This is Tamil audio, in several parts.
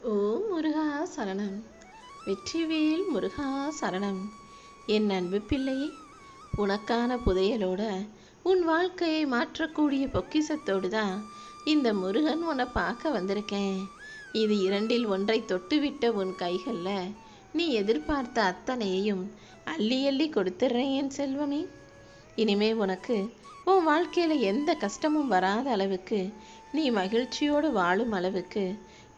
ஓம் முருகா சரணம். வெற்றிவேல் முருகா சரணம். என் அன்பு பிள்ளையே, உனக்கான புதையலோட உன் வாழ்க்கையை மாற்றக்கூடிய பொக்கிஷத்தோடு தான் இந்த முருகன் உன்னை பார்க்க வந்திருக்கேன். இது இரண்டில் ஒன்றை தொட்டுவிட்ட உன் கைகளில் நீ எதிர்பார்த்த அத்தனையையும் அள்ளி அள்ளி கொடுத்துட்றேன் என் செல்வமே. இனிமே உனக்கு உன் வாழ்க்கையில் எந்த கஷ்டமும் வராத அளவுக்கு, நீ மகிழ்ச்சியோடு வாழும் அளவுக்கு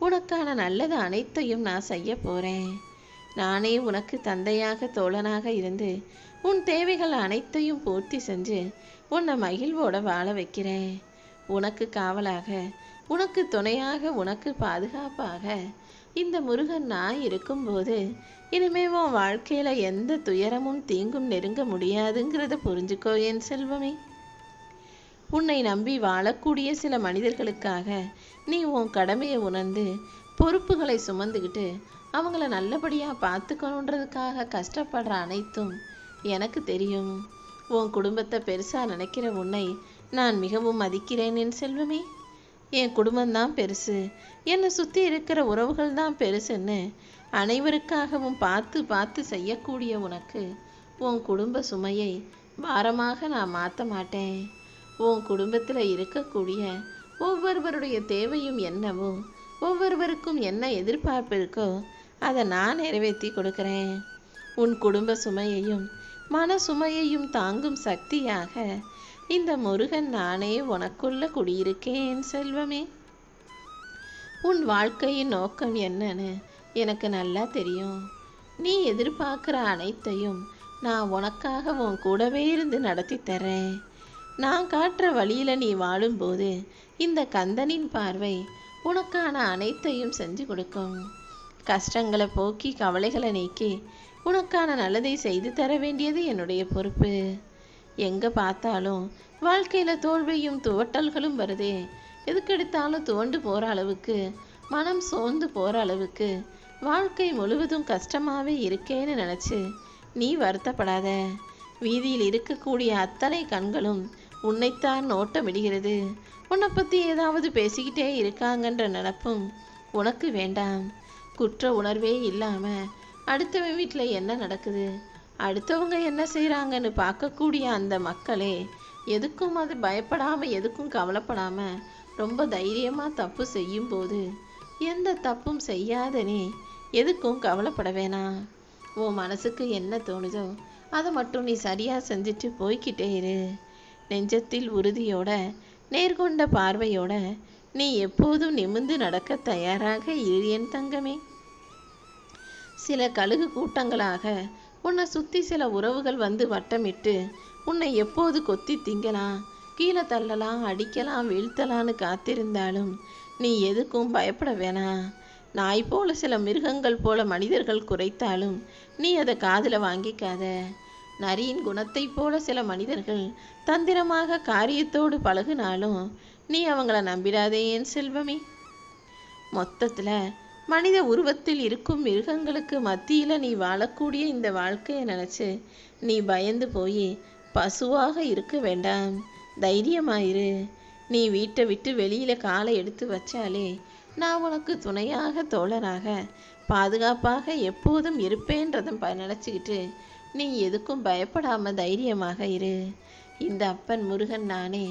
உனக்கான நல்லது அனைத்தையும் நான் செய்ய போகிறேன். நானே உனக்கு தந்தையாக தோழனாக இருந்து உன் தேவைகள் அனைத்தையும் பூர்த்தி செஞ்சு உன்னை மகிழ்வோட வாழ வைக்கிறேன். உனக்கு காவலாக, உனக்கு துணையாக, உனக்கு பாதுகாப்பாக இந்த முருகன் நான் இருக்கும்போது இனிமே உன் வாழ்க்கையில் எந்த துயரமும் தீங்கும் நெருங்க முடியாதுங்கிறத புரிஞ்சுக்கோ என் செல்வமே. உன்னை நம்பி வாழக்கூடிய சில மனிதர்களுக்காக நீ உன் கடமையை உணர்ந்து பொறுப்புகளை சுமந்துக்கிட்டு அவங்கள நல்லபடியாக பார்த்துக்கணுன்றதுக்காக கஷ்டப்படுற அனைத்தும் எனக்கு தெரியும். உன் குடும்பத்தை பெருசாக நினைக்கிற உன்னை நான் மிகவும் மதிக்கிறேன் என் செல்வமே. என் குடும்பம்தான் பெருசு, என்னை சுற்றி இருக்கிற உறவுகள் தான் பெருசுன்னு அனைவருக்காகவும் பார்த்து பார்த்து செய்யக்கூடிய உனக்கு உன் குடும்ப சுமையை பாரமாக நான் மாற்ற மாட்டேன். உன் குடும்பத்தில் இருக்கக்கூடிய ஒவ்வொருவருடைய தேவையும் என்னவோ, ஒவ்வொருவருக்கும் என்ன எதிர்பார்ப்பு இருக்கோ அதை நான் நிறைவேற்றி கொடுக்குறேன். உன் குடும்ப சுமையையும் மன சுமையையும் தாங்கும் சக்தியாக இந்த முருகன் நானே உனக்குள்ள குடியிருக்கேன் செல்வமே. உன் வாழ்க்கையின் நோக்கம் என்னன்னு எனக்கு நல்லா தெரியும். நீ எதிர்பார்க்குற அனைத்தையும் நான் உனக்காக உன் கூடவே இருந்து நடத்தி தரேன். நான் காட்டுற வழியில் நீ வாழும்போது இந்த கந்தனின் பார்வை உனக்கான அனைத்தையும் செஞ்சு கொடுக்கும். கஷ்டங்களை போக்கி கவலைகளை நீக்கி உனக்கான நல்லதை செய்து தர வேண்டியது என்னுடைய பொறுப்பு. எங்கே பார்த்தாலும் வாழ்க்கையில் தோல்வியும் துவட்டல்களும் வருதே, எதுக்கெடுத்தாலும் துவண்டு போகிற அளவுக்கு, மனம் சோர்ந்து போகிற அளவுக்கு வாழ்க்கை முழுவதும் கஷ்டமாகவே இருக்கேன்னு நினச்சி நீ வருத்தப்படாத. வீதியில் இருக்கக்கூடிய அத்தனை கண்களும் உன்னைத்தான் நோட்டமிடுகிறது. உன்னை பற்றி ஏதாவது பேசிக்கிட்டே இருக்காங்கன்ற நினப்பும் உனக்கு வேண்டாம். குற்ற உணர்வே இல்லாமல் அடுத்தவன் வீட்டில் என்ன நடக்குது, அடுத்தவங்க என்ன செய்கிறாங்கன்னு பார்க்கக்கூடிய அந்த மக்களே எதுக்கும் அது பயப்படாமல், எதுக்கும் கவலைப்படாமல் ரொம்ப தைரியமாக தப்பு செய்யும்போது எந்த தப்பும் செய்யாத நீ எதுக்கும் கவலைப்பட வேணாம். உன் மனசுக்கு என்ன தோணுதோ அதை மட்டும் நீ சரியாக செஞ்சுட்டு போய்கிட்டே இரு. நெஞ்சத்தில் உறுதியோட, நேர்கொண்ட பார்வையோட நீ எப்போதும் நிமிர்ந்து நடக்க தயாராக இரு என் தங்கமே. சில கழுகு கூட்டங்களாக உன்னை சுற்றி சில உறவுகள் வந்து வட்டமிட்டு உன்னை எப்போது கொத்தி திங்கலாம், கீழே தள்ளலாம், அடிக்கலாம், வீழ்த்தலான்னு காத்திருந்தாலும் நீ எதுக்கும் பயப்பட வேணாம். நாய் போல சில மிருகங்கள் போல மனிதர்கள் குறைத்தாலும் நீ அதை காதில் வாங்கிக்காத. நரியின் குணத்தை போல சில மனிதர்கள் தந்திரமாக காரியத்தோடு பழகுனாலும் நீ அவங்கள நம்பிடாதே என் செல்வமே. மொத்தத்தில் மனித உருவத்தில் இருக்கும் மிருகங்களுக்கு மத்தியில் நீ வாழக்கூடிய இந்த வாழ்க்கையை நினச்சி நீ பயந்து போய் பசுவாக இருக்க வேண்டாம். தைரியமாயிரு. நீ வீட்டை விட்டு வெளியில் காலை எடுத்து வச்சாலே நான் உனக்கு துணையாக, தோழனாக, பாதுகாப்பாக எப்போதும் இருப்பேன்றதை நினச்சிக்கிட்டு நீ எதுக்கும் பயப்படாமல் தைரியமாக இரு. இந்த அப்பன் முருகன் நானே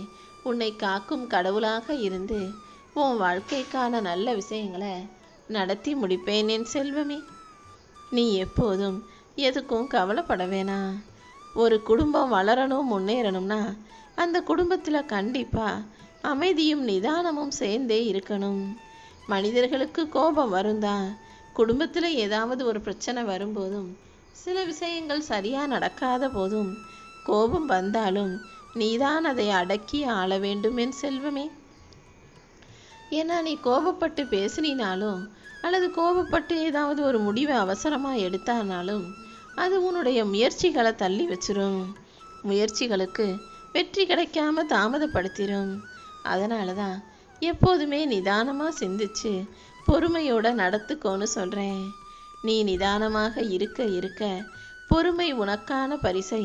உன்னை காக்கும் கடவுளாக இருந்து உன் வாழ்க்கைக்கான நல்ல விஷயங்களை நடத்தி முடிப்பேன் என் செல்வமே. நீ எப்போதும் எதுக்கும் கவலைப்பட வேணாம். ஒரு குடும்பம் வளரணும், முன்னேறணும்னா அந்த குடும்பத்தில் கண்டிப்பாக அமைதியும் நிதானமும் சேர்ந்தே இருக்கணும். மனிதர்களுக்கு கோபம் வரும்தான். குடும்பத்தில் ஏதாவது ஒரு பிரச்சனை வரும்போதும், சில விஷயங்கள் சரியாக நடக்காத போதும் கோபம் வந்தாலும் நீதான் அதை அடக்கி ஆள வேண்டும் என் செல்வமே. ஏன்னா நீ கோபப்பட்டு பேசினாலும் அல்லது கோபப்பட்டு ஏதாவது ஒரு முடிவை அவசரமாக எடுத்தானாலும் அது உன்னுடைய முயற்சிகளை தள்ளி வச்சிரும். முயற்சிகளுக்கு வெற்றி கிடைக்காம தாமதப்படுத்திடும். அதனால தான் எப்போதுமே நிதானமாக சிந்திச்சு பொறுமையோட நடத்துக்கோன்னு சொல்கிறேன். நீ நிதானமாக இருக்க இருக்க பொறுமை உனக்கான பரிசை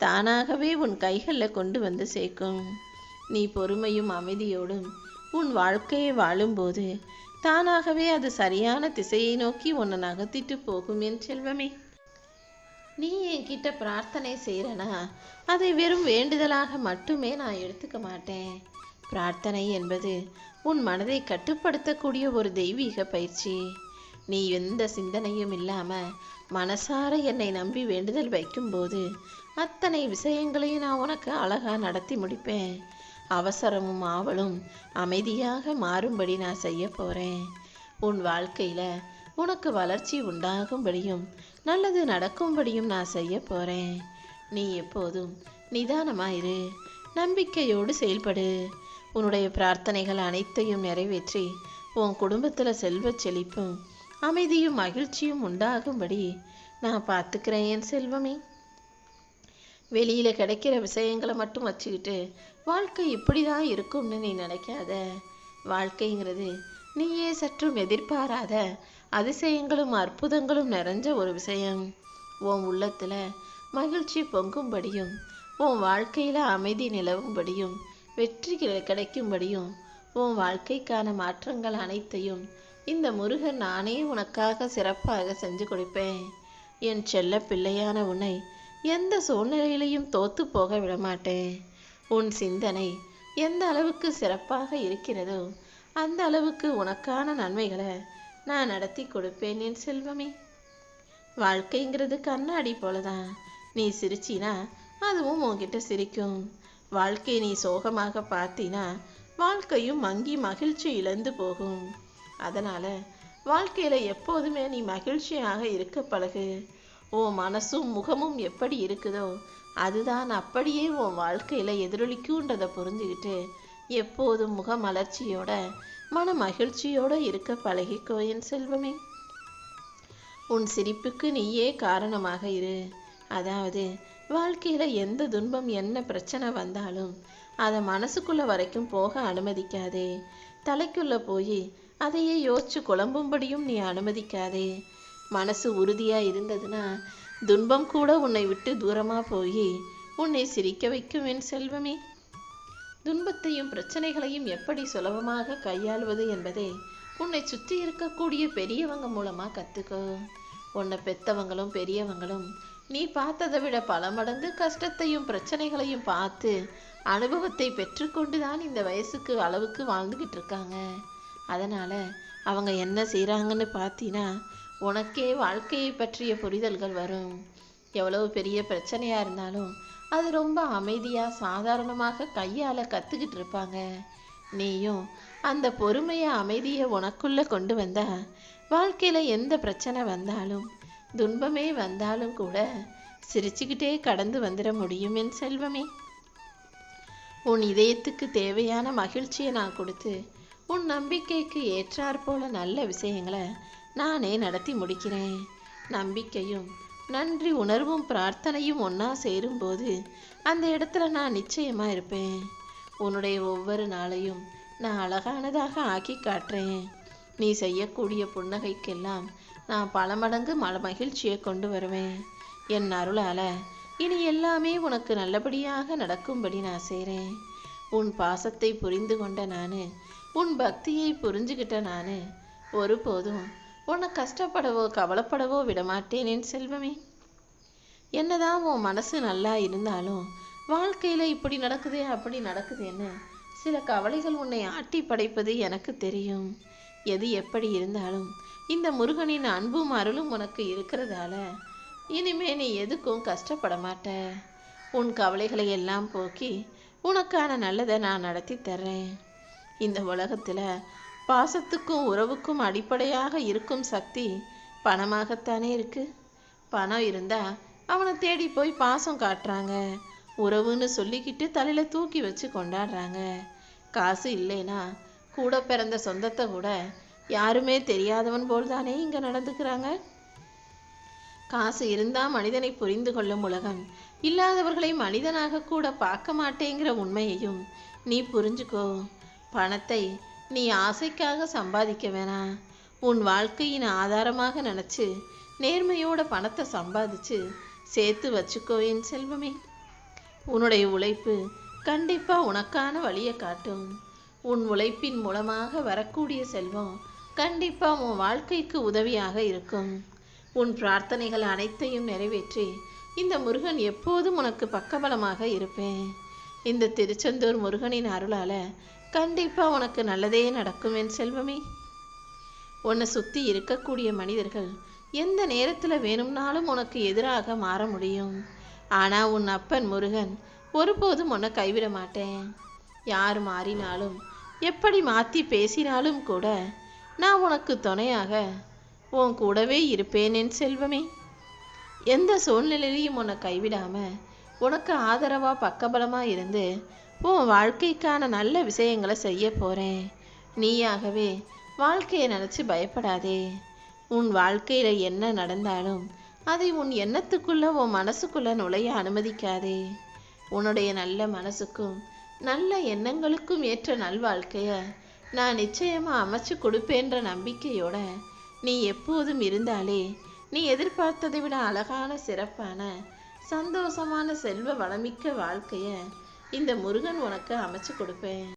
தானாகவே உன் கைகளில் கொண்டு வந்து சேர்க்கும். நீ பொறுமையும் அமைதியோடும் உன் வாழ்க்கையை வாழும்போது தானாகவே அது சரியான திசையை நோக்கி உன்னை நகர்த்திட்டு போகும் என் செல்வமே. நீ என்கிட்ட பிரார்த்தனை செய்கிறனா அதை வெறும் வேண்டுதலாக மட்டுமே நான் எடுத்துக்க மாட்டேன். பிரார்த்தனை என்பது உன் மனதை கட்டுப்படுத்தக்கூடிய ஒரு தெய்வீக பயிற்சி. நீ எந்த சிந்தனையும் இல்லாமல் மனசார என்னை நம்பி வேண்டுதல் வைக்கும்போது அத்தனை விஷயங்களையும் நான் உனக்கு அழகாக நடத்தி முடிப்பேன். அவசரமும் ஆவலும் அமைதியாக மாறும்படி நான் செய்ய போகிறேன். உன் வாழ்க்கையில் உனக்கு வளர்ச்சி உண்டாகும்படியும் நல்லது நடக்கும்படியும் நான் செய்ய போகிறேன். நீ எப்போதும் நிதானமாயிரு, நம்பிக்கையோடு செயல்படு. உன்னுடைய பிரார்த்தனைகள் அனைத்தையும் நிறைவேற்றி உன் குடும்பத்தில் செல்வச் செழிப்பும் அமைதியும் மகிழ்ச்சியும் உண்டாகும்படி நான் பார்த்துக்கிறேன் என் செல்வமே. வெளியில் கிடைக்கிற விஷயங்களை மட்டும் வச்சுக்கிட்டு வாழ்க்கை இப்படி தான் இருக்கும்னு நீ நினைக்காத. வாழ்க்கைங்கிறது நீயே சற்றும் எதிர்பாராத அதிசயங்களும் அற்புதங்களும் நிறைஞ்ச ஒரு விஷயம். உன் உள்ளத்தில் மகிழ்ச்சி பொங்கும்படியும் உன் வாழ்க்கையில் அமைதி நிலவும்படியும் வெற்றி கிடைக்கும்படியும் உன் வாழ்க்கைக்கான மாற்றங்கள் அனைத்தையும் இந்த முருகன் நானே உனக்காக சிறப்பாக செஞ்சு கொடுப்பேன். என் செல்ல பிள்ளையான உன்னை எந்த சூழ்நிலையிலையும் தோத்து போக விடமாட்டேன். உன் சிந்தனை எந்த அளவுக்கு சிறப்பாக இருக்கிறதோ அந்த அளவுக்கு உனக்கான நன்மைகளை நான் நடத்தி கொடுப்பேன் என் செல்வமே. வாழ்க்கைங்கிறது கண்ணாடி போலதான். நீ சிரிச்சினா அதுவும் உன்கிட்ட சிரிக்கும். வாழ்க்கை நீ சோகமாக பார்த்தினா வாழ்க்கையும் மங்கி மகிழ்ச்சி இழந்து போகும். அதனால் வாழ்க்கையில் எப்போதுமே நீ மகிழ்ச்சியாக இருக்க பழகு. உன் மனசும் முகமும் எப்படி இருக்குதோ அதுதான் அப்படியே உன் வாழ்க்கையில் எதிரொலிக்குன்றதை புரிஞ்சுக்கிட்டு எப்போதும் முக மலர்ச்சியோட மன மகிழ்ச்சியோடு இருக்க பழகிக்கோ என் செல்வமே. உன் சிரிப்புக்கு நீயே காரணமாக இரு. அதாவது வாழ்க்கையில் எந்த துன்பம் என்ன பிரச்சனை வந்தாலும் அதை மனசுக்குள்ளே வரைக்கும் போக அனுமதிக்காதே. தலைக்குள்ளே போய் அதையே யோசிச்சு குழம்பும்படியும் நீ அனுமதிக்காதே. மனசு உறுதியாக இருந்ததுன்னா துன்பம் கூட உன்னை விட்டு தூரமாக போய் உன்னை சிரிக்க வைக்கும் என் செல்வமே. துன்பத்தையும் பிரச்சனைகளையும் எப்படி சுலபமாக கையாளுவது என்பதை உன்னை சுற்றி இருக்கக்கூடிய பெரியவங்க மூலமாக கற்றுக்கோ. உன்னை பெத்தவங்களும் பெரியவங்களும் நீ பார்த்ததை விட பல மடங்கு கஷ்டத்தையும் பிரச்சனைகளையும் பார்த்து அனுபவத்தை பெற்றுக்கொண்டு தான் இந்த வயசுக்கு அளவுக்கு வாழ்ந்துக்கிட்டு இருக்காங்க. அதனால் அவங்க என்ன செய்கிறாங்கன்னு பார்த்தீங்கன்னா உனக்கே வாழ்க்கையை பற்றிய புரிதல்கள் வரும். எவ்வளவு பெரிய பிரச்சனையாக இருந்தாலும் அது ரொம்ப அமைதியாக சாதாரணமாக கையால் கற்றுக்கிட்டு இருப்பாங்க. நீயும் அந்த பொறுமையை அமைதியை உனக்குள்ளே கொண்டு வந்தா வாழ்க்கையில் எந்த பிரச்சனை வந்தாலும் துன்பமே வந்தாலும் கூட சிரிச்சுக்கிட்டே கடந்து வந்துட முடியும் என் செல்வமே. உன் இதயத்துக்கு தேவையான மகிழ்ச்சியை நான் கொடுத்து உன் நம்பிக்கைக்கு ஏற்றாற்போல நல்ல விஷயங்களை நானே நடத்தி முடிக்கிறேன். நம்பிக்கையும் நன்றி உணர்வும் பிரார்த்தனையும் ஒன்றா சேரும்போது அந்த இடத்துல நான் நிச்சயமாக இருப்பேன். உன்னுடைய ஒவ்வொரு நாளையும் நான் அழகானதாக ஆக்கி காட்டுறேன். நீ செய்யக்கூடிய புன்னகைக்கெல்லாம் நான் பல மடங்கு மகிழ்ச்சியை கொண்டு வருவேன். என் அருளால் இனி எல்லாமே உனக்கு நல்லபடியாக நடக்கும்படி நான் செய்கிறேன். உன் பாசத்தை புரிந்து கொண்ட நான், உன் பக்தியை புரிஞ்சுக்கிட்ட நான் ஒருபோதும் உன்னை கஷ்டப்படவோ கவலைப்படவோ விடமாட்டேன் என் செல்வமே. என்னதான் உன் மனசு நல்லா இருந்தாலும் வாழ்க்கையில் இப்படி நடக்குதே அப்படி நடக்குதுன்னு சில கவலைகள் உன்னை ஆட்டி படைப்பது எனக்கு தெரியும். எது எப்படி இருந்தாலும் இந்த முருகனின் அன்பும் அருளும் உனக்கு இருக்கிறதால இனிமே நீ எதுக்கும் கஷ்டப்பட மாட்ட. உன் கவலைகளை எல்லாம் போக்கி உனக்கான நல்லதை நான் நடத்தி தர்றேன். இந்த உலகத்தில் பாசத்துக்கும் உறவுக்கும் அடிப்படையாக இருக்கும் சக்தி பணமாகத்தானே இருக்கு. பணம் இருந்தால் அவனை தேடி போய் பாசம் காட்டுறாங்க, உறவுன்னு சொல்லிக்கிட்டு தலையில் தூக்கி வச்சு கொண்டாடுறாங்க. காசு இல்லைனா கூட பிறந்த சொந்தத்தை கூட யாருமே தெரியாதவன் போல் தானே இங்கே நடந்துக்கிறாங்க. காசு இருந்தால் மனிதனை புரிந்து கொள்ளும் உலகம் இல்லாதவர்களை மனிதனாக கூட பார்க்க மாட்டேங்கிற உண்மையையும் நீ புரிஞ்சுக்கோ. பணத்தை நீ ஆசைக்காக சம்பாதிக்க வேணாம். உன் வாழ்க்கையின் ஆதாரமாக நினச்சி நேர்மையோட பணத்தை சம்பாதிச்சு சேர்த்து வச்சுக்கோ என் செல்வமே. உன்னுடைய உழைப்பு கண்டிப்பாக உனக்கான வழியை காட்டும். உன் உழைப்பின் மூலமாக வரக்கூடிய செல்வம் கண்டிப்பாக உன் வாழ்க்கைக்கு உதவியாக இருக்கும். உன் பிரார்த்தனைகள் அனைத்தையும் நிறைவேற்றி இந்த முருகன் எப்போதும் உனக்கு பக்கபலமாக இருப்பேன். இந்த திருச்செந்தூர் முருகனின் அருளால் கண்டிப்பாக உனக்கு நல்லதே நடக்கும் என் செல்வமே. உன்னை சுற்றி இருக்கக்கூடிய மனிதர்கள் எந்த நேரத்தில் வேணும்னாலும் உனக்கு எதிராக மாற முடியும். ஆனால் உன் அப்பன் முருகன் ஒருபோதும் உன்னை கைவிட மாட்டேன். யார் மாறினாலும் எப்படி மாற்றி பேசினாலும் கூட நான் உனக்கு துணையாக உன் கூடவே இருப்பேன் என் செல்வமே. எந்த சூழ்நிலையிலையும் உன்னை கைவிடாமல் உனக்கு ஆதரவாக பக்கபலமாக இருந்து உன் வாழ்க்கைக்கான நல்ல விஷயங்களை செய்ய போகிறேன். நீயாகவே வாழ்க்கையை நினச்சி பயப்படாதே. உன் வாழ்க்கையில் என்ன நடந்தாலும் அதை உன் எண்ணத்துக்குள்ளே உன் மனசுக்குள்ளே நுழைய அனுமதிக்காதே. உன்னுடைய நல்ல மனசுக்கும் நல்ல எண்ணங்களுக்கும் ஏற்ற நல்வாழ்க்கையை நான் நிச்சயமாக அமைச்சு கொடுப்பேன்ற நம்பிக்கையோட நீ எப்போதும் இருந்தாலே நீ எதிர்பார்த்ததை விட அழகான, சிறப்பான, சந்தோஷமான, செல்வ வளமிக்க வாழ்க்கையை இந்த முருகன் உனக்கு அமைச்சு கொடுப்பேன்.